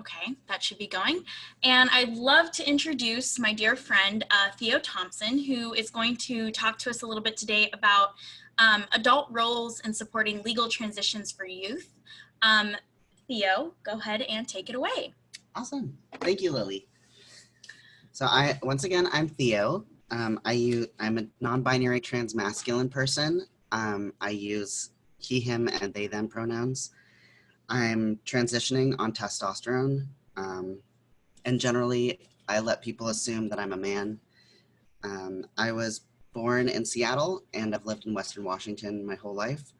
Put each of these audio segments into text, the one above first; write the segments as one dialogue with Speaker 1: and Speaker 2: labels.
Speaker 1: Okay, that should be going. And I'd love to introduce my dear friend, Theo Thompson, who is going to talk to us a little bit today about adult roles and supporting legal transitions for youth. Theo, go ahead and take it away.
Speaker 2: Awesome. Thank you, Lily. So once again, I'm Theo. I'm a non-binary trans masculine person. I use he, him, and they, them pronouns. I'm transitioning on testosterone. And generally, I let people assume that I'm a man. I was born in Seattle, and I've lived in Western Washington my whole life.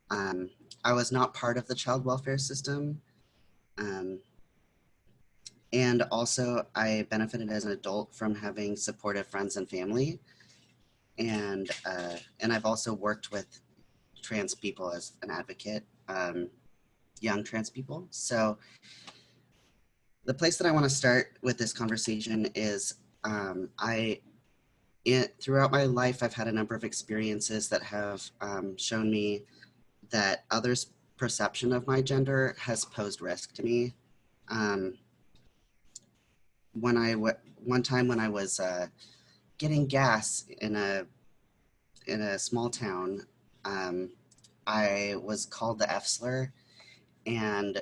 Speaker 2: I was not part of the child welfare system. And also, I benefited as an adult from having supportive friends and family. And I've also worked with trans people as an advocate, young trans people. So the place that I want to start with this conversation is throughout my life, I've had a number of experiences that have shown me that others' perception of my gender has posed risk to me. One time when I was getting gas in a small town, I was called the F slur, and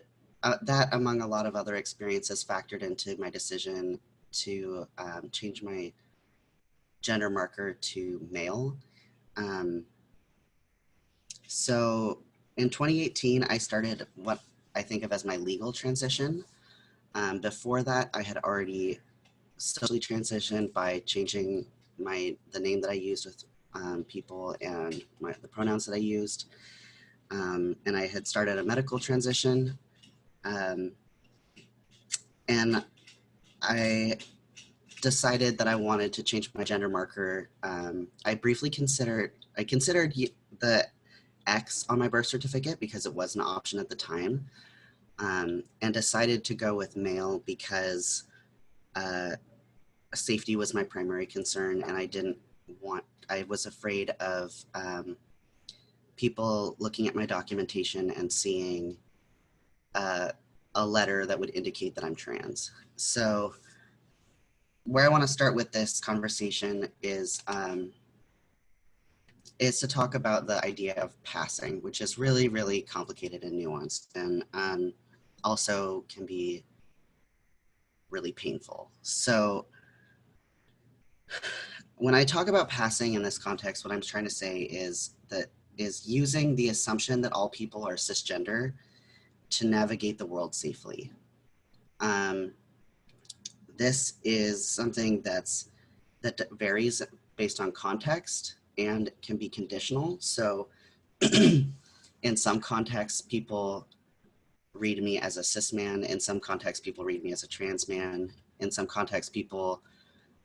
Speaker 2: that, among a lot of other experiences, factored into my decision to change my gender marker to male. So in 2018, I started what I think of as my legal transition. Before that, I had already socially transitioned by changing the name that I used with people and the pronouns that I used. And I had started a medical transition. And I decided that I wanted to change my gender marker. I considered the X on my birth certificate because it was an option at the time, and decided to go with male because safety was my primary concern, and I was afraid of people looking at my documentation and seeing a letter that would indicate that I'm trans. So where I want to start with this conversation is to talk about the idea of passing, which is really, really complicated and nuanced, and also can be really painful. So when I talk about passing in this context, what I'm trying to say is using the assumption that all people are cisgender to navigate the world safely. This is something that varies based on context and can be conditional. So in some contexts, people read me as a cis man. In some contexts, people read me as a trans man. In some contexts, people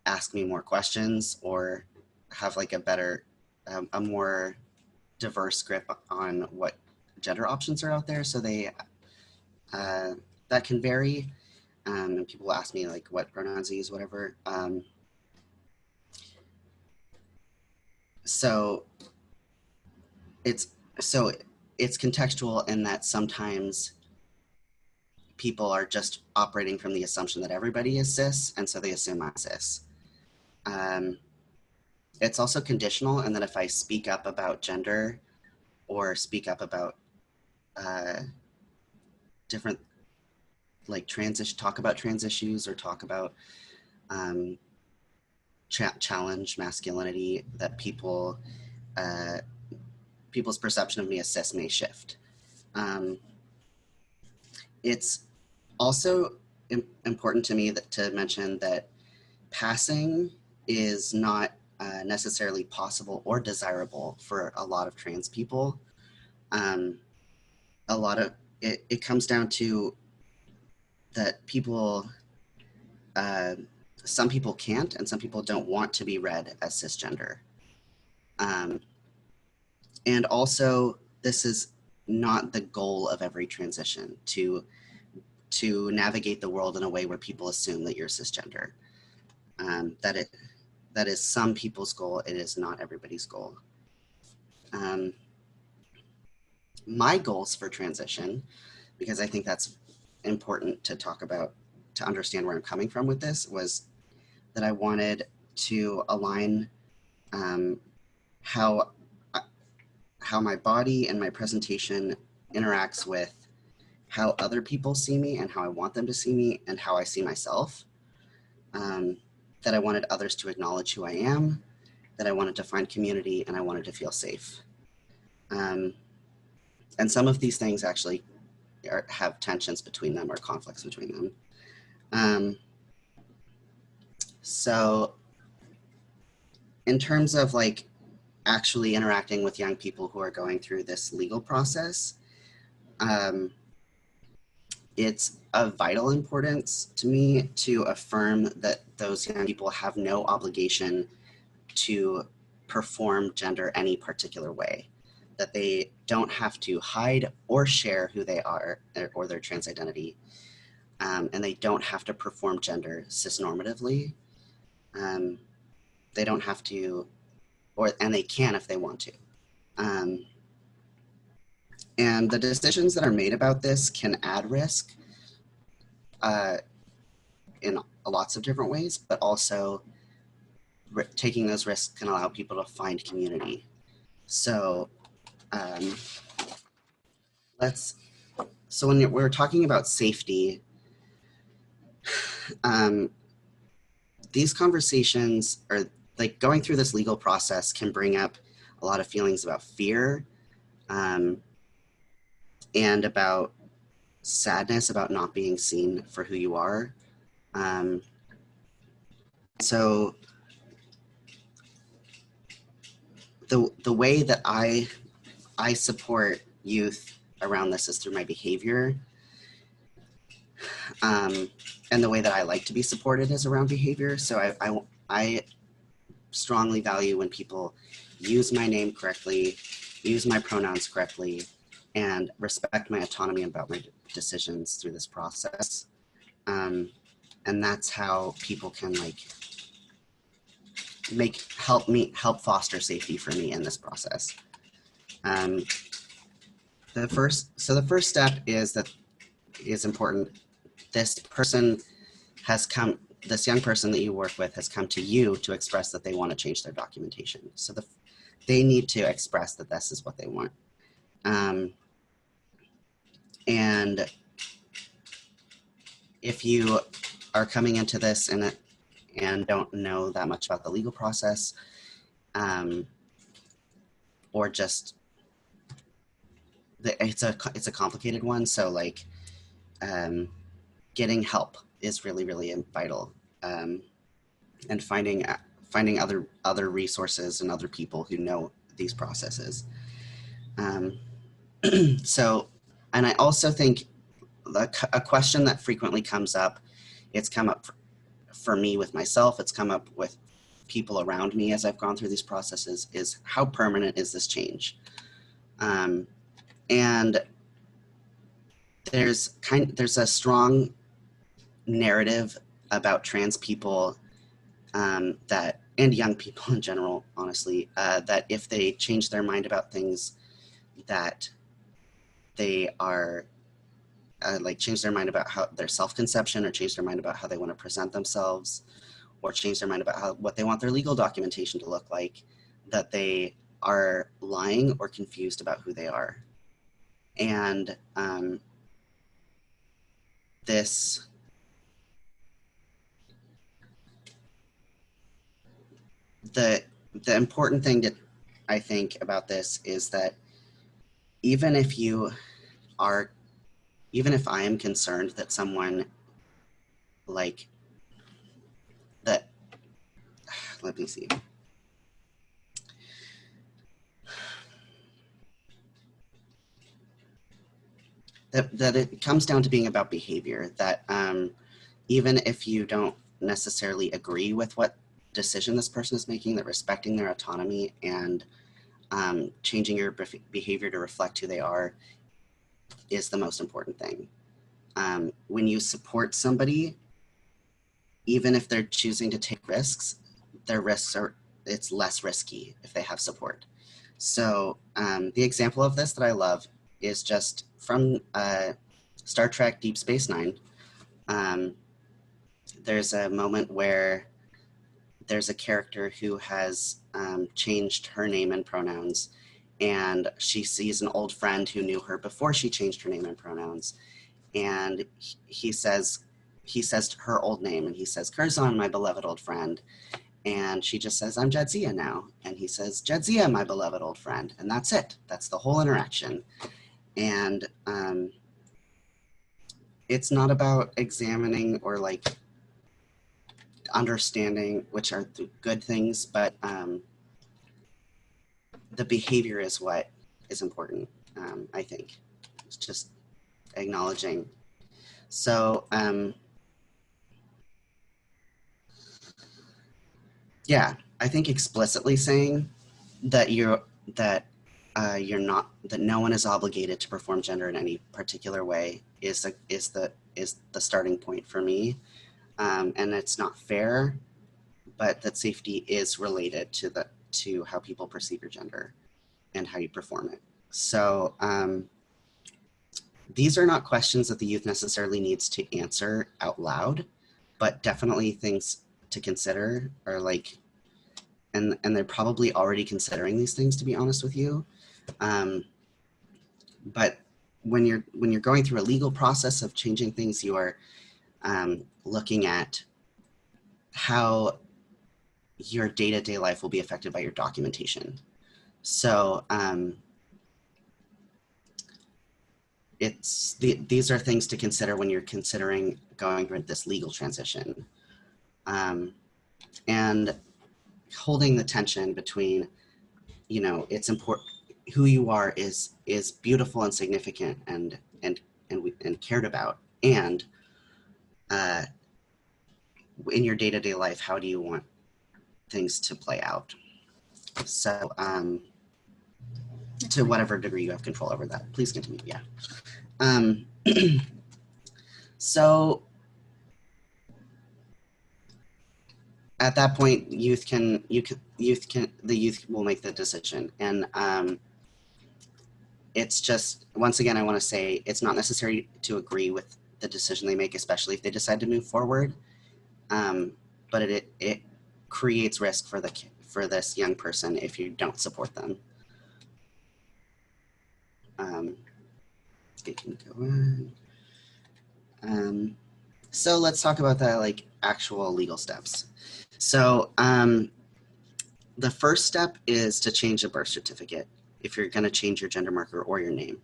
Speaker 2: ask me more questions or have like a more diverse grip on what gender options are out there. So that can vary. And people ask me like what pronouns I use, whatever. So it's contextual in that sometimes people are just operating from the assumption that everybody is cis, and so they assume I'm cis. It's also conditional in that if I speak up about gender or speak up about different like talk about trans issues or talk about challenge masculinity, that people's perception of me as cis may shift. It's also important to me to mention that passing is not necessarily possible or desirable for a lot of trans people. A lot of it comes down to that some people can't and some people don't want to be read as cisgender. And also, this is not the goal of every transition to navigate the world in a way where people assume that you're cisgender. That is some people's goal. It is not everybody's goal. My goals for transition, because I think that's important to talk about to understand where I'm coming from with this was that I wanted to align how my body and my presentation interacts with how other people see me and how I want them to see me and how I see myself. That I wanted others to acknowledge who I am, that I wanted to find community, and I wanted to feel safe. And some of these things actually have tensions between them or conflicts between them. So in terms of like actually interacting with young people who are going through this legal process, it's of vital importance to me to affirm that those young people have no obligation to perform gender any particular way, that they don't have to hide or share who they are or their trans identity, and they don't have to perform gender cisnormatively. They don't have to, and they can if they want to. And the decisions that are made about this can add risk in lots of different ways, but also taking those risks can allow people to find community. So so when we're talking about safety, these conversations are like going through this legal process can bring up a lot of feelings about fear and about sadness about not being seen for who you are. So the way that I support youth around this is through my behavior. And the way that I like to be supported is around behavior. So I strongly value when people use my name correctly, use my pronouns correctly, and respect my autonomy about my decisions through this process. And that's how people can like help foster safety for me in this process. The first step is important. This young person that you work with has come to you to express that they want to change their documentation. So they need to express that this is what they want. And if you are coming into this and don't know that much about the legal process, or just it's a complicated one. So like getting help is really, really vital, and finding other resources and other people who know these processes. So, and I also think a question that frequently comes up, it's come up for me with myself, it's come up with people around me as I've gone through these processes, is how permanent is this change? And there's a strong narrative about trans people that, and young people in general, honestly, that if they change their mind about things, that they are change their mind about how their self-conception, or change their mind about how they want to present themselves, or change their mind about what they want their legal documentation to look like, that they are lying or confused about who they are. And the important thing that I think about this is that even if I am concerned that someone let me see. That it comes down to being about behavior, that even if you don't necessarily agree with what decision this person is making, that respecting their autonomy and changing your behavior to reflect who they are is the most important thing. When you support somebody, even if they're choosing to take risks, it's less risky if they have support. So the example of this that I love is just from Star Trek Deep Space Nine, there's a moment where there's a character who has changed her name and pronouns, and she sees an old friend who knew her before she changed her name and pronouns, and he says her old name, and he says, Curzon, my beloved old friend. And she just says, I'm Jadzia now. And he says, Jadzia, my beloved old friend. And that's it. That's the whole interaction. And it's not about examining or like understanding, which are the good things, but the behavior is what is important, I think. It's just acknowledging. So, yeah, I think explicitly saying that that no one is obligated to perform gender in any particular way is the starting point for me, and it's not fair, but that safety is related to how people perceive your gender and how you perform it. So these are not questions that the youth necessarily needs to answer out loud, but definitely things to consider, or like, and they're probably already considering these things, to be honest with you. But when you're going through a legal process of changing things, you are looking at how your day-to-day life will be affected by your documentation. So these are things to consider when you're considering going through this legal transition. And holding the tension between, it's important, who you are is beautiful and significant and cared about, and in your day-to-day life, how do you want things to play out? So to whatever degree you have control over that, please continue. Yeah. So at that point, the youth will make the decision. And it's just, once again, I want to say it's not necessary to agree with the decision they make, especially if they decide to move forward. But it creates risk for this young person if you don't support them. It can go on. So let's talk about the like actual legal steps. So the first step is to change a birth certificate if you're going to change your gender marker or your name.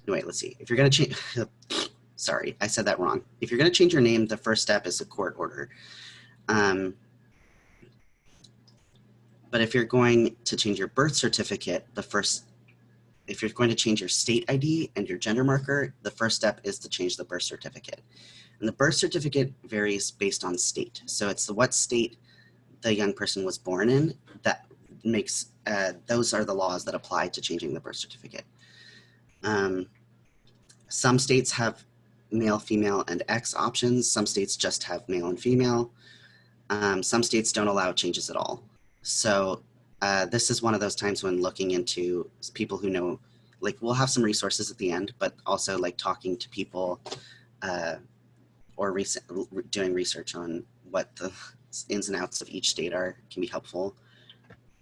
Speaker 2: Wait, let's see. If you're going to change, sorry, I said that wrong. If you're going to change your name, the first step is a court order. But if you're going to change your birth certificate, if you're going to change your state ID and your gender marker, the first step is to change the birth certificate. And the birth certificate varies based on state. So it's what state the young person was born in that makes, those are the laws that apply to changing the birth certificate. Some states have male, female, and X options. Some states just have male and female. Some states don't allow changes at all. So this is one of those times when looking into people who know, like we'll have some resources at the end, but also like talking to people or doing research on what the ins and outs of each state are can be helpful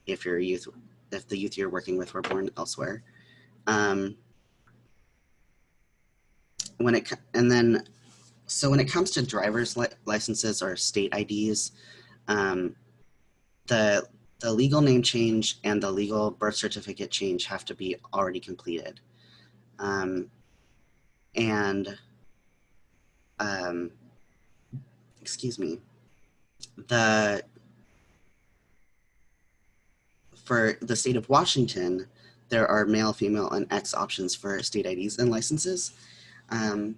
Speaker 2: if the youth you're working with were born elsewhere. When it comes to driver's licenses or state IDs, the legal name change and the legal birth certificate change have to be already completed. Excuse me. For the state of Washington, there are male, female, and X options for state IDs and licenses. And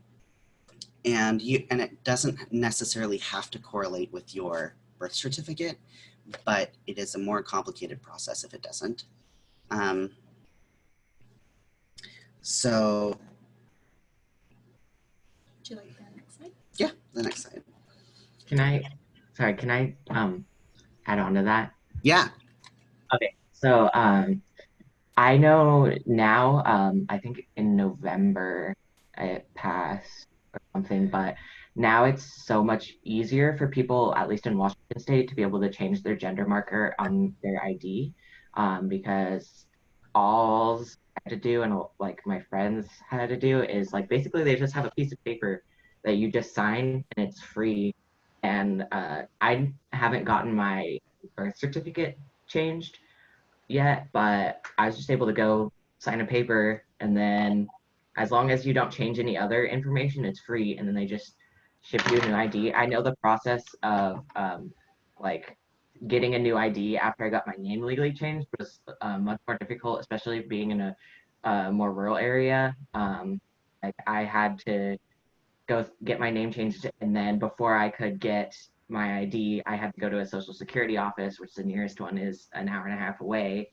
Speaker 2: it doesn't necessarily have to correlate with your birth certificate, but it is a more complicated process if it doesn't. So,
Speaker 1: would you like the next slide?
Speaker 2: Yeah, the next slide.
Speaker 3: Can I add on to that?
Speaker 2: Yeah.
Speaker 3: Okay, so I know now, I think in November, it passed or something, but now it's so much easier for people, at least in Washington State, to be able to change their gender marker on their ID, because all I had to do and like my friends had to do is like basically they just have a piece of paper that you just sign and it's free. And I haven't gotten my birth certificate changed yet, but I was just able to go sign a paper, and then as long as you don't change any other information, it's free, and then they just ship you a new ID. I know the process of like getting a new ID after I got my name legally changed was much more difficult, especially being in a more rural area. Like I had to go get my name changed, and then before I could get my ID, I had to go to a social security office, which the nearest one is an hour and a half away,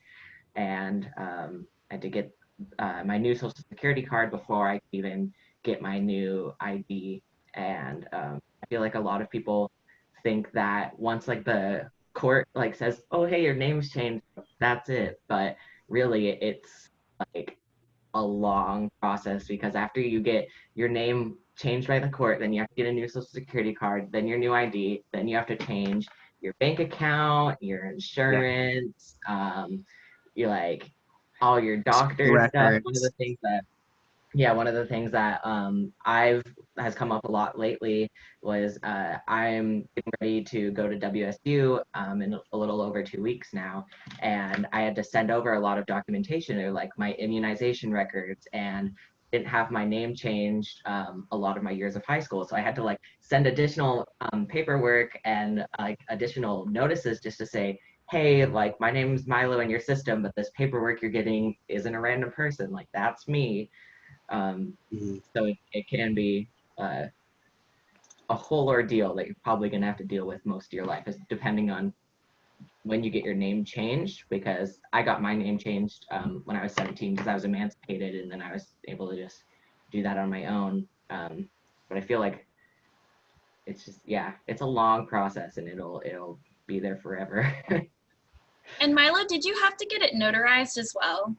Speaker 3: and I had to get my new social security card before I could even get my new ID. And I feel like a lot of people think that once like the court like says, "Oh, hey, your name's changed," that's it. But really, it's like a long process because after you get your name changed by the court, then you have to get a new social security card, then your new ID, then you have to change your bank account, your insurance, you like all your doctor stuff. One of the
Speaker 2: Records.
Speaker 3: things that yeah, one of the things that I've has come up a lot lately was I'm getting ready to go to WSU in a little over 2 weeks now, and I had to send over a lot of documentation or like my immunization records, and didn't have my name changed a lot of my years of high school, so I had to like send additional paperwork and like additional notices just to say, hey, like my name's Milo in your system, but this paperwork you're getting isn't a random person, like that's me.
Speaker 2: Mhm.
Speaker 3: So it can be uh, a whole ordeal that you're probably going to have to deal with most of your life, is depending on when you get your name changed. Because I got my name changed when I was 17 because I was emancipated, and then I was able to just do that on my own. But I feel like it's just it's a long process, and it'll be there forever.
Speaker 1: And Milo, did you have to get it notarized as well?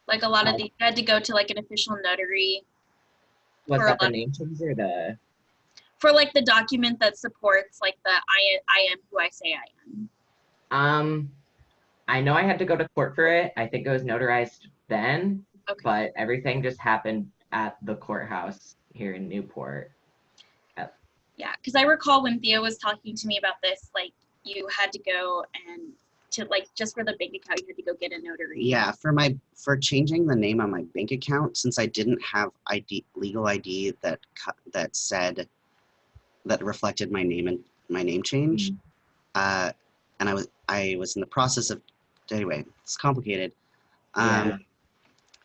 Speaker 1: Like a lot of
Speaker 3: uh,
Speaker 1: the, you had to go to like an official notary
Speaker 3: was
Speaker 1: for a
Speaker 3: that the
Speaker 1: lot,
Speaker 3: name change or the?
Speaker 1: for like the document that supports like the I am who I say I am.
Speaker 3: Um, I know I had to go to court for it. I think it was notarized then,
Speaker 1: Okay.
Speaker 3: but everything just happened at the courthouse here in Newport.
Speaker 1: Yeah, because I recall when Theo was talking to me about this, like you had to go and to like just for the bank account, you had to go get a notary.
Speaker 2: Yeah, for changing the name on my bank account, since I didn't have legal ID that said that reflected my name and my name change,
Speaker 3: Mm.
Speaker 2: uh, and I was in the process of anyway. It's complicated.
Speaker 3: Yeah,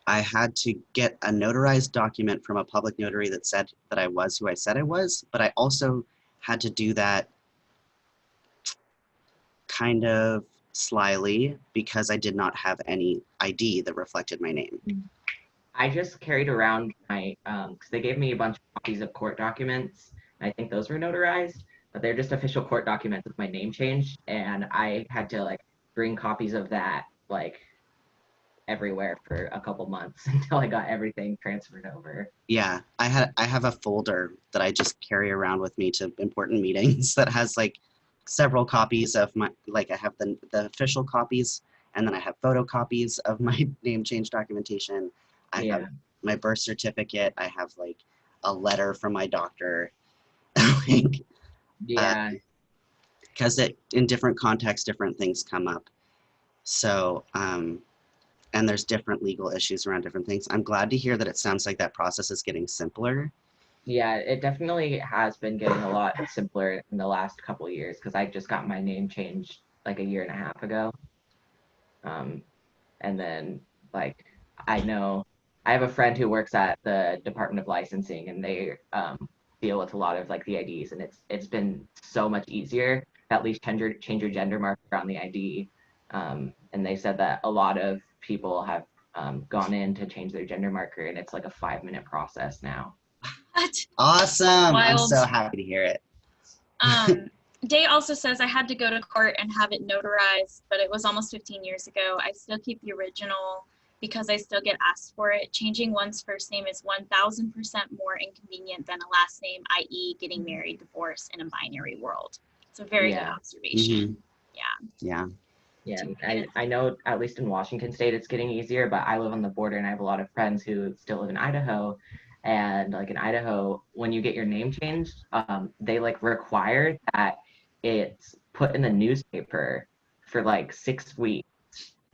Speaker 2: I had to get a notarized document from a public notary that said that I was who I said I was, but I also had to do that kind of slyly because I did not have any ID that reflected my name.
Speaker 3: I just carried around my because they gave me a bunch of copies of court documents. And I think those were notarized, but they're just official court documents with my name changed, and I had to like bring copies of that like everywhere for a couple months until I got everything transferred over.
Speaker 2: Yeah, I have a folder that I just carry around with me to important meetings that has like several copies of my like I have the official copies, and then I have photocopies of my name change documentation. I have
Speaker 3: Yeah,
Speaker 2: my birth certificate. I have like a letter from my doctor. Like
Speaker 3: yeah.
Speaker 2: because it in different contexts different things come up. So and there's different legal issues around different things. I'm glad to hear that it sounds like that process is getting simpler.
Speaker 3: Yeah, it definitely has been getting a lot simpler in the last couple of years because I just got my name changed like a year and a half ago. Um, and then like I know I have a friend who works at the Department of Licensing, and they deal with a lot of like the IDs, and it's been so much easier to at least change your gender marker on the ID. And they said that a lot of people have gone in to change their gender marker, and it's like a 5-minute process now.
Speaker 1: What?
Speaker 2: Awesome. I'm
Speaker 1: Wild.
Speaker 2: so happy to hear it.
Speaker 1: Day also says I had to go to court and have it notarized, but it was almost 15 years ago. I still keep the original because I still get asked for it. Changing one's first name is 1000% more inconvenient than a last name, i.e. getting married, divorced in a binary world. It's a very good observation.
Speaker 2: Yeah.
Speaker 3: Yeah, I know at least in Washington State it's getting easier, but I live on the border and I have a lot of friends who still live in Idaho. And like in Idaho, when you get your name changed, they like require that it's put in the newspaper for like 6 weeks.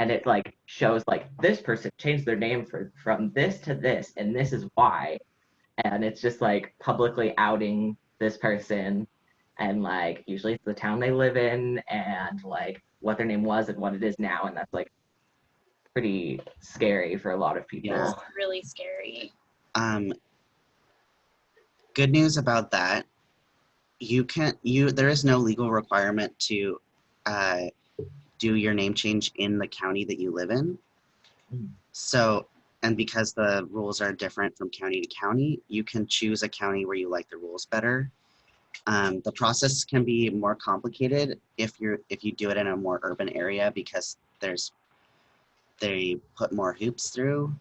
Speaker 3: And it like shows like this person changed their name from this to this, and this is why. And it's just like publicly outing this person, and like usually it's the town they live in and like what their name was and what it is now, and that's like pretty scary for a lot of people.
Speaker 2: Yeah.
Speaker 1: It's really scary.
Speaker 2: Good news about that. There is no legal requirement to do your name change in the county that you live in. So, and because the rules are different from county to county, you can choose a county where you like the rules better. The process can be more complicated if you do it in a more urban area, because they put more hoops to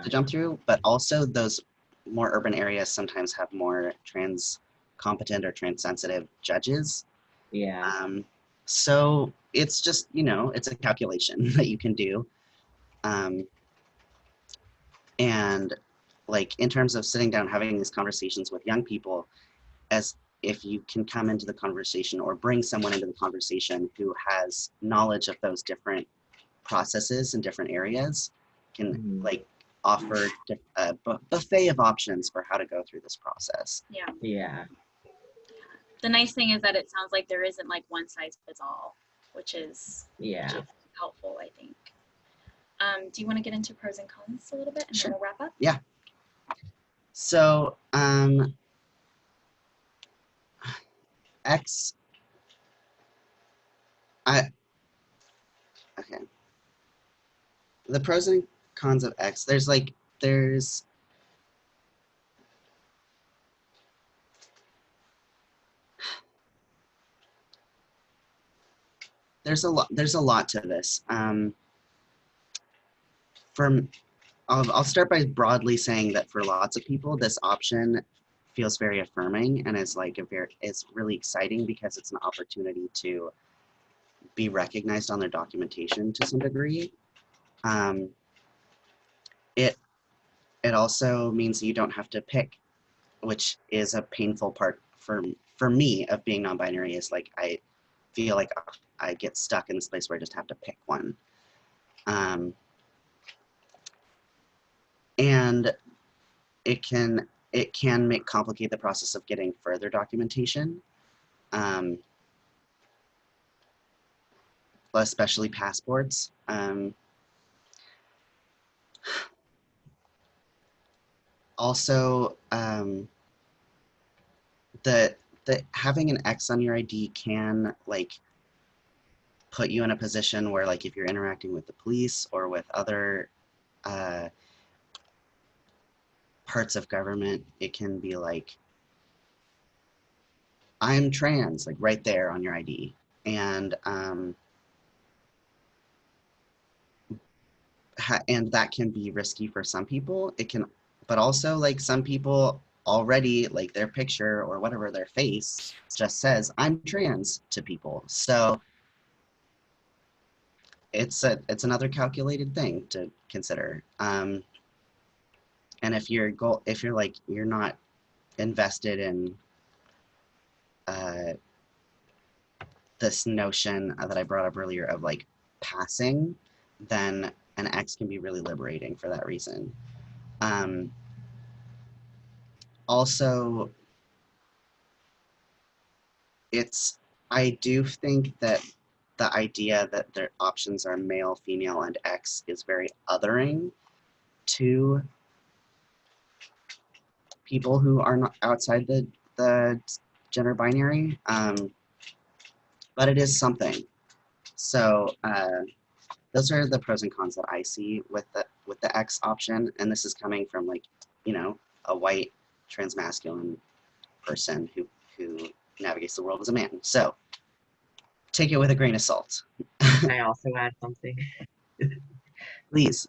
Speaker 2: jump through, but also those more urban areas sometimes have more trans competent or trans sensitive judges. So it's just, it's a calculation that you can do. And like in terms of sitting down having these conversations with young people, as if you can come into the conversation or bring someone into the conversation who has knowledge of those different processes in different areas, can like offer a buffet of options for how to go through this process.
Speaker 3: Yeah.
Speaker 1: The nice thing is that it sounds like there isn't like one size fits all, which is helpful, I think. Do you want to get into pros and cons a little bit, and then we'll wrap up?
Speaker 2: Yeah. So, X. Okay. The pros and cons of X. There's a lot to this. I'll start by broadly saying that for lots of people, this option feels very affirming and is it's really exciting because it's an opportunity to be recognized on their documentation to some degree. It also means you don't have to pick, which is a painful part for me of being non-binary. Is like I feel like I get stuck in this place where I just have to pick one. And it can complicate the process of getting further documentation, especially passports. Also, the having an X on your ID can like put you in a position where, like, if you're interacting with the police or with other parts of government, it can be like, I'm trans, like right there on your ID. And and that can be risky for some people. It can, but also like some people already, like their picture or whatever, their face just says I'm trans to people. So it's another calculated thing to consider. And if you're like, you're not invested in this notion that I brought up earlier of like passing, then an X can be really liberating for that reason. Also, I do think that the idea that their options are male, female, and X is very othering to people who are not outside the gender binary, but it is something. So those are the pros and cons that I see with the X option, and this is coming from, like, a white transmasculine person who navigates the world as a man. So take it with a grain of salt.
Speaker 3: Can I also add something?
Speaker 2: Please.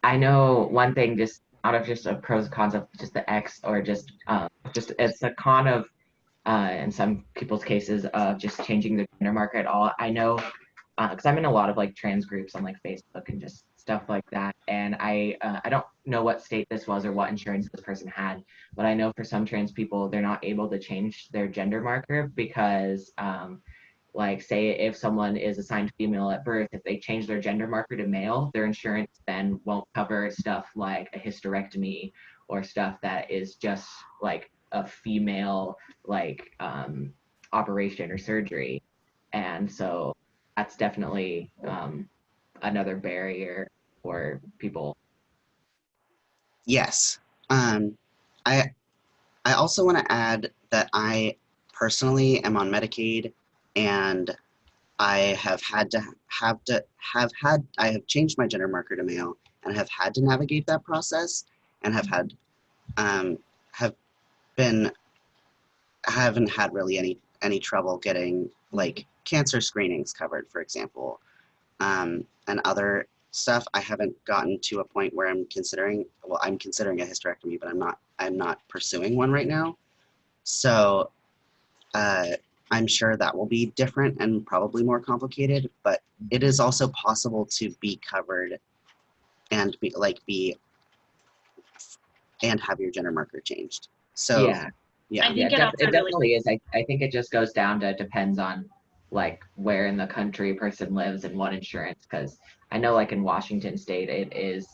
Speaker 3: I know one thing just out of just a pros and cons of just the X or just it's a con of in some people's cases of just changing the gender marker at all. I know because I'm in a lot of like trans groups on like Facebook and just stuff like that. And I don't know what state this was or what insurance this person had, but I know for some trans people they're not able to change their gender marker because like say if someone is assigned female at birth, if they change their gender marker to male, their insurance then won't cover stuff like a hysterectomy or stuff that is just like a female like operation or surgery. And so that's definitely another barrier for people.
Speaker 2: Yes. Um, I I also want to add that I personally am on Medicaid, and I I have changed my gender marker to male and have had to navigate that process and um, have been haven't had really any trouble getting like cancer screenings covered, for example, and other stuff. I haven't gotten to a point where I'm considering a hysterectomy, but I'm not pursuing one right now. So uh, I'm sure that will be different and probably more complicated, but it is also possible to be covered and be and have your gender marker changed. So
Speaker 3: Yeah.
Speaker 2: yeah.
Speaker 1: I think it also
Speaker 3: It
Speaker 1: really,
Speaker 3: definitely is. I think it just goes down to depends on like where in the country a person lives and what insurance. Because I know like in Washington State it is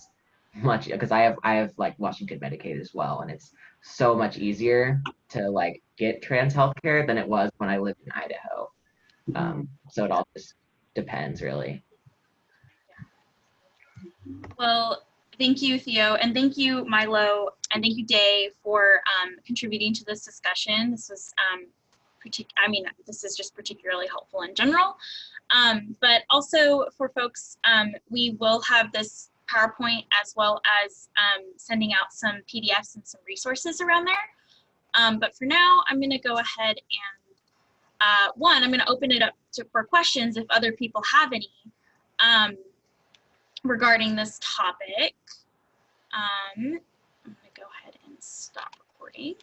Speaker 3: much because I have like Washington Medicaid as well, and it's so much easier to like get trans healthcare than it was when I lived in Idaho. So it all just depends really.
Speaker 1: well, thank you, Theo, and thank you, Milo, and thank you, Day, for contributing to this discussion. This was, this is just particularly helpful in general. But also for folks, we will have this PowerPoint as well as sending out some PDFs and some resources around there. But for now, I'm going to go ahead and I'm going to open it up for questions if other people have any regarding this topic. I'm going to go ahead and stop recording.